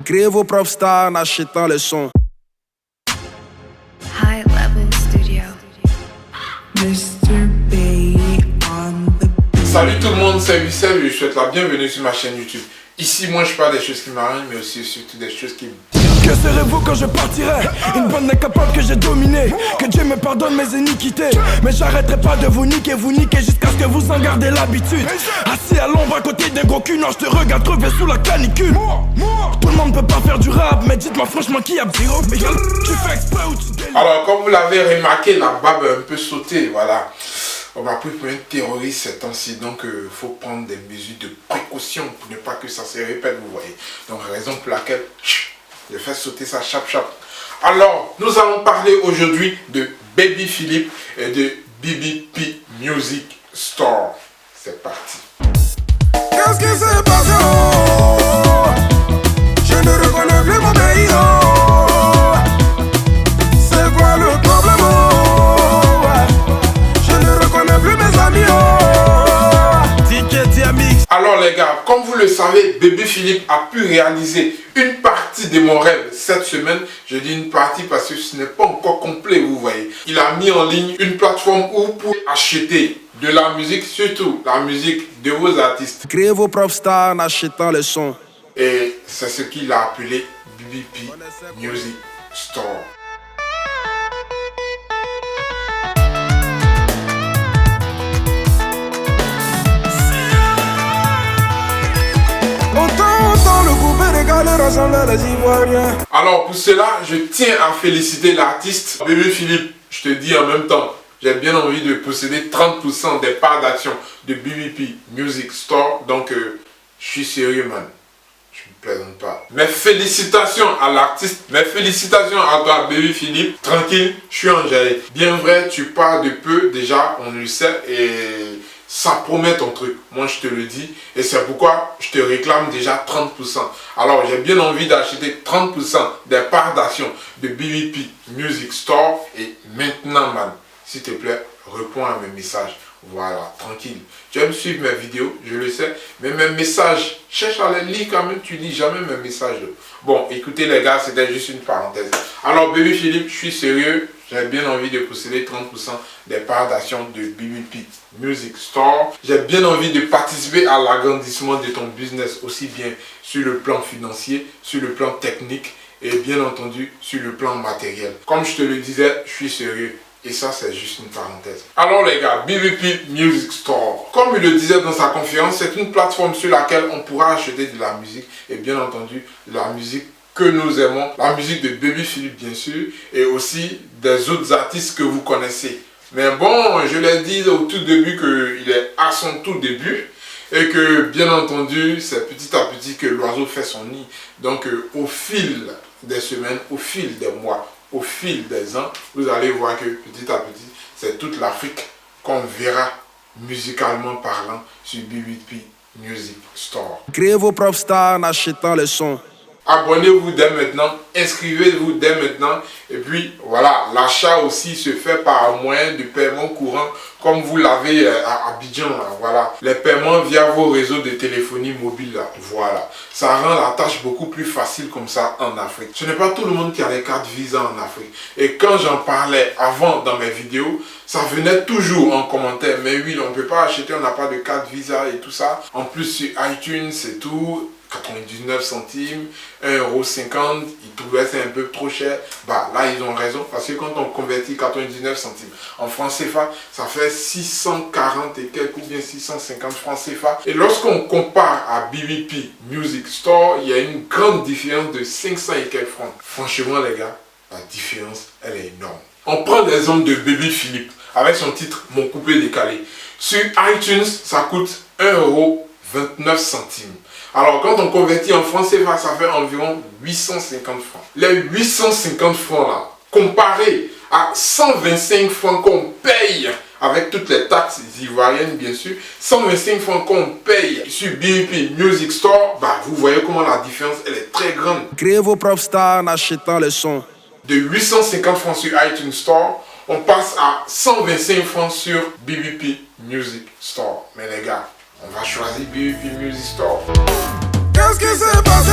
Créez vos propres stars en achetant le son. High Level Studio. Mr. B on the beat. Salut tout le monde, c'est Wissem et je souhaite la bienvenue sur ma chaîne YouTube. Ici, moi je parle des choses qui m'arrivent, mais aussi surtout des choses qui me... Que serez-vous quand je partirai? Une bande incapable que j'ai dominée. Que Dieu me pardonne mes iniquités. Mais j'arrêterai pas de vous niquer jusqu'à ce que vous en gardez l'habitude. Assis à l'ombre à côté d'un gros cul, non je te regarde crever sous la canicule. Tout le monde peut pas faire du rap, mais dites-moi franchement qui a zéro. Mais tu fais exprès ou tu délires? Alors comme vous l'avez remarqué, la barbe a un peu sauté, voilà. On m'a pris pour un terroriste ces temps-ci, donc faut prendre des mesures de précaution pour ne pas que ça se répète, vous voyez. Donc raison pour laquelle je fais sauter ça chap. Alors, nous allons parler aujourd'hui de Baby Philippe et de BBP Music Store. C'est parti. Qu'est-ce qui s'est passé? Je ne reconnais plus mon pays. C'est quoi le problème? Je ne reconnais plus mes amis. Alors les gars, comme vous le savez, Baby Philippe a pu réaliser une partie de mon rêve cette semaine. Je dis une partie parce que ce n'est pas encore complet, vous voyez. Il a mis en ligne une plateforme où vous pouvez acheter de la musique, surtout la musique de vos artistes. Créez vos propres stars en achetant le son. Et c'est ce qu'il a appelé BBP Music Store. Alors pour cela, je tiens à féliciter l'artiste Baby Philippe. Je te dis en même temps, j'ai bien envie de posséder 30% des parts d'action de BBP Music Store. Donc je suis sérieux, man. Je ne plaisante pas. Mes félicitations à l'artiste, mes félicitations à toi Baby Philippe. Tranquille, je suis en jaillet. Bien vrai, tu pars de peu déjà, on le sait, et ça promet ton truc, moi je te le dis, et c'est pourquoi je te réclame déjà 30%. Alors j'ai bien envie d'acheter 30% des parts d'action de BBP Music Store. Et maintenant, man, s'il te plaît, réponds à mes messages. Voilà, tranquille. Tu aimes suivre mes vidéos, je le sais, mais mes messages, cherche à les lire quand même, tu lis jamais mes messages. Bon, écoutez les gars, c'était juste une parenthèse. Alors Baby Philippe, je suis sérieux, j'ai bien envie de posséder 30% des parts d'action de BBP Music Store. J'ai bien envie de participer à l'agrandissement de ton business, aussi bien sur le plan financier, sur le plan technique et bien entendu sur le plan matériel. Comme je te le disais, je suis sérieux. Et ça, c'est juste une parenthèse. Alors les gars, BBP Music Store, comme il le disait dans sa conférence, c'est une plateforme sur laquelle on pourra acheter de la musique. Et bien entendu, de la musique que nous aimons. La musique de Baby Philippe, bien sûr. Et aussi des autres artistes que vous connaissez. Mais bon, je l'ai dit au tout début qu'il est à son tout début. Et que, bien entendu, c'est petit à petit que l'oiseau fait son nid. Donc, au fil des semaines, au fil des mois, au fil des ans, vous allez voir que petit à petit, c'est toute l'Afrique qu'on verra musicalement parlant sur BBP Music Store. Créez vos propres stars en achetant le son. Abonnez-vous dès maintenant, inscrivez-vous dès maintenant. Et puis voilà, l'achat aussi se fait par moyen de paiement courant comme vous l'avez à Abidjan. Là, voilà, les paiements via vos réseaux de téléphonie mobile. Là, voilà, ça rend la tâche beaucoup plus facile comme ça en Afrique. Ce n'est pas tout le monde qui a les cartes Visa en Afrique. Et quand j'en parlais avant dans mes vidéos, ça venait toujours en commentaire. Mais oui, on ne peut pas acheter, on n'a pas de carte Visa et tout ça. En plus sur iTunes, c'est tout. 99 centimes, 1,50 €, ils trouvaient c'est un peu trop cher. Bah là ils ont raison parce que quand on convertit 99 centimes en francs CFA, ça fait 640 et quelques ou bien 650 francs CFA. Et lorsqu'on compare à BBP Music Store, il y a une grande différence de 500 et quelques francs. Franchement les gars, la différence elle est énorme. On prend l'exemple de Baby Philippe avec son titre Mon coupé décalé. Sur iTunes, ça coûte 1,29 €. Alors, quand on convertit en francs CFA, ça fait environ 850 francs. Les 850 francs là, comparés à 125 francs qu'on paye avec toutes les taxes ivoiriennes, bien sûr, 125 francs qu'on paye sur BBP Music Store, bah, vous voyez comment la différence, elle est très grande. Créez vos propres stars en achetant le son. De 850 francs sur iTunes Store, on passe à 125 francs sur BBP Music Store. Mais les gars, on va choisir BBP Music Store. Qu'est-ce qui s'est passé?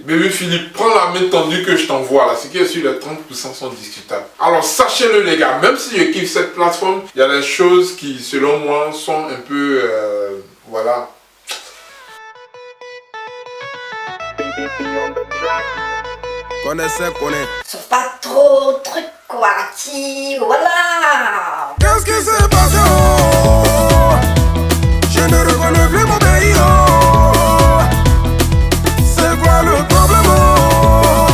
Bébé Philippe, prends la main tendue que je t'envoie là. Ce qui est sur les 30% sont discutables. Alors sachez-le les gars, même si je kiffe cette plateforme, il y a des choses qui selon moi sont un peu... voilà. Connaissez, connaît. Sauf pas trop truc quoi, qui voilà. Qu'est-ce qui s'est passé? Oh, je ne reconnais plus mon pays. Oh, c'est quoi le problème? Oh,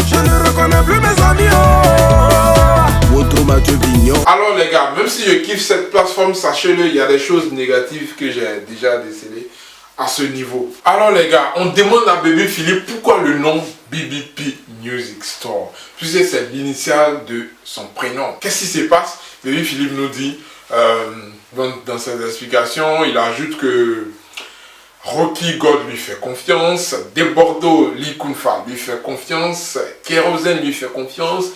je ne reconnais plus mes amis. Oh, votre Mathieu Vignon. Alors les gars, même si je kiffe cette plateforme, sachez-le, il y a des choses négatives que j'ai déjà décelées à ce niveau. Alors les gars, on demande à Bébé Philippe pourquoi le nom BBP Music Store, puisque c'est l'initiale de son prénom. Qu'est-ce qui se passe? Bébé Philippe nous dit, dans ses explications, il ajoute que Rocky God lui fait confiance, Debordo Likunfa lui fait confiance, Kérosène lui fait confiance,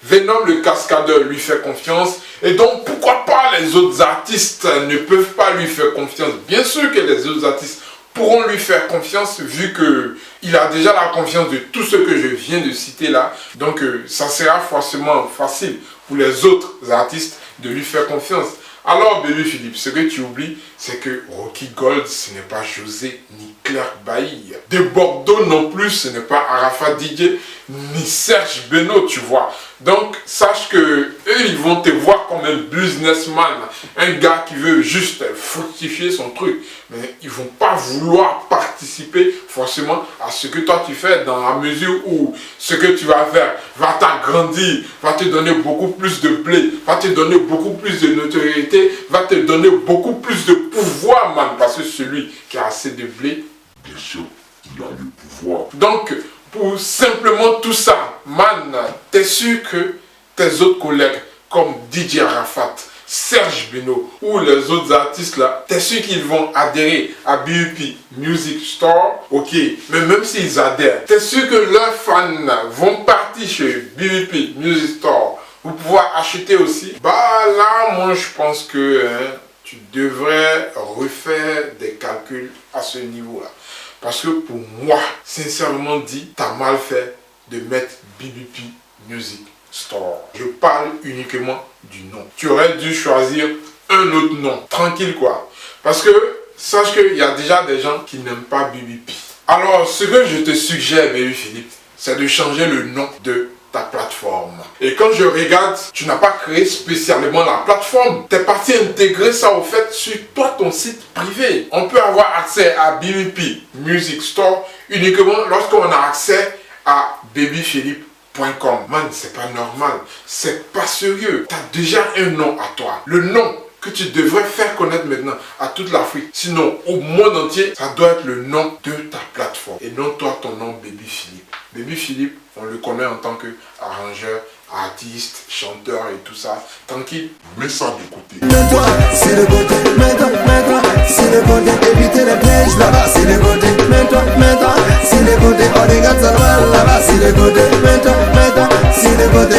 Venom le cascadeur lui fait confiance, et donc pourquoi pas les autres artistes ne peuvent pas lui faire confiance? Bien sûr que les autres artistes pourront lui faire confiance vu qu'il a déjà la confiance de tout ce que je viens de citer là. Donc ça sera forcément facile pour les autres artistes de lui faire confiance. Alors Bébé Philippe, ce que tu oublies, c'est que Rocky Gold, ce n'est pas José ni Claire Bailly. De Bordeaux non plus, ce n'est pas Arafat Didier ni Serge Beno, tu vois. Donc sache que eux, ils vont te voir comme un businessman, un gars qui veut juste fructifier son truc. Mais ils vont pas vouloir participer forcément à ce que toi tu fais, dans la mesure où ce que tu vas faire va t'agrandir, va te donner beaucoup plus de blé, va te donner beaucoup plus de notoriété, va te donner beaucoup plus de pouvoir, man. Parce que celui qui a assez de blé, bien sûr, il a le pouvoir. Donc, pour simplement tout ça, man, t'es sûr que tes autres collègues comme DJ Arafat, Serge Beno ou les autres artistes là, t'es sûr qu'ils vont adhérer à BBP Music Store? Ok, mais même s'ils adhèrent, t'es sûr que leurs fans vont partir chez BBP Music Store pour pouvoir acheter aussi? Bah là, moi je pense que tu devrais refaire des calculs à ce niveau-là. Parce que pour moi, sincèrement dit, t'as mal fait de mettre BBP Music Store. Je parle uniquement du nom. Tu aurais dû choisir un autre nom. Tranquille quoi. Parce que, sache qu'il y a déjà des gens qui n'aiment pas BBP. Alors, ce que je te suggère, Bébé Philippe, c'est de changer le nom de ta plateforme. Et quand je regarde, tu n'as pas créé spécialement la plateforme. Tu es parti intégrer ça au fait sur toi, ton site privé. On peut avoir accès à BBP Music Store uniquement lorsqu'on a accès à babyphilippe.com. Man, c'est pas normal. C'est pas sérieux. Tu as déjà un nom à toi. Le nom que tu devrais faire connaître maintenant à toute l'Afrique. Sinon, au monde entier, ça doit être le nom de ta plateforme. Et non toi, ton nom Bébé Philippe. Bébé Philippe, on le connaît en tant qu'arrangeur, artiste, chanteur et tout ça. Tranquille, mets ça de côté. Mets-toi, c'est le côté. Mets-toi, c'est le côté. Éviter les pièges là-bas, c'est le côté. Mets-toi, c'est le côté. On regarde ça là-bas, c'est le côté. Mets-toi, c'est le côté.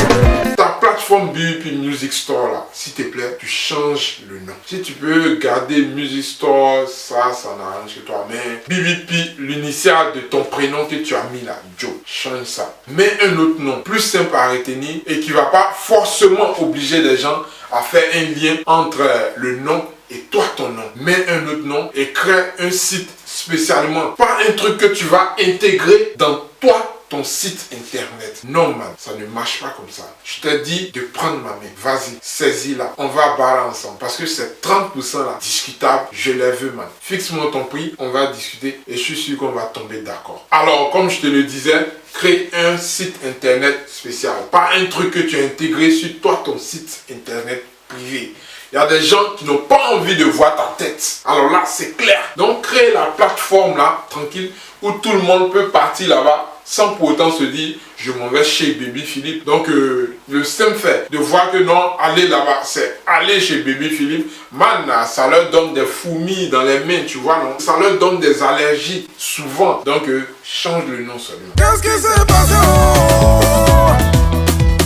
Ta plateforme BBP Music Store là, s'il te plaît, tu changes le nom. Si tu peux garder Music Store, ça n'arrange que toi. Mais BBP, l'initiale de ton prénom que tu as mis là, Joe, change ça. Mets un autre nom, plus simple à retenir et qui va pas forcément obliger les gens à faire un lien entre le nom et toi ton nom. Mets un autre nom et crée un site spécialement. Pas un truc que tu vas intégrer dans toi ton site internet. Non man, ça ne marche pas comme ça. Je t'ai dit de prendre ma main. Vas-y, saisis-la. On va barrer ensemble. Parce que c'est 30% là, discutable. Je les veux man. Fixe-moi ton prix, on va discuter et je suis sûr qu'on va tomber d'accord. Alors, comme je te le disais, crée un site internet spécial. Pas un truc que tu as intégré sur toi, ton site internet privé. Il y a des gens qui n'ont pas envie de voir ta tête. Alors là, c'est clair. Donc, crée la plateforme là, tranquille, où tout le monde peut partir là-bas sans pour autant se dire je m'en vais chez Bébé Philippe. Donc le simple fait de voir que non, aller là-bas, c'est aller chez Bébé Philippe. Man, ça leur donne des fourmis dans les mains, tu vois, non? Ça leur donne des allergies souvent. Donc change le nom seulement. Qu'est-ce qui s'est passé? Oh,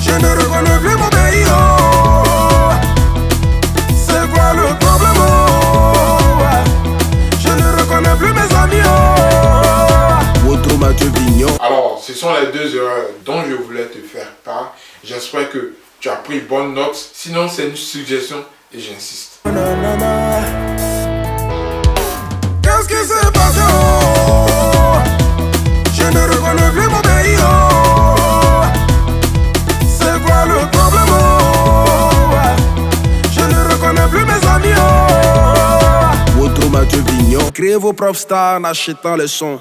je ne reconnais plus mon pays. Oh, c'est quoi le problème? Oh, je ne reconnais plus mes amis. Oh, votre Mathieu ce sont les 2 erreurs dont je voulais te faire part. J'espère que tu as pris bonne note. Sinon, c'est une suggestion et j'insiste. Qu'est-ce qui s'est passé? Oh, je ne reconnais plus mon pays. Oh, c'est quoi le problème? Oh, je ne reconnais plus mes amis. Oh, Woutro Mathieu Vignon. Créez vos propres stars en achetant les sons.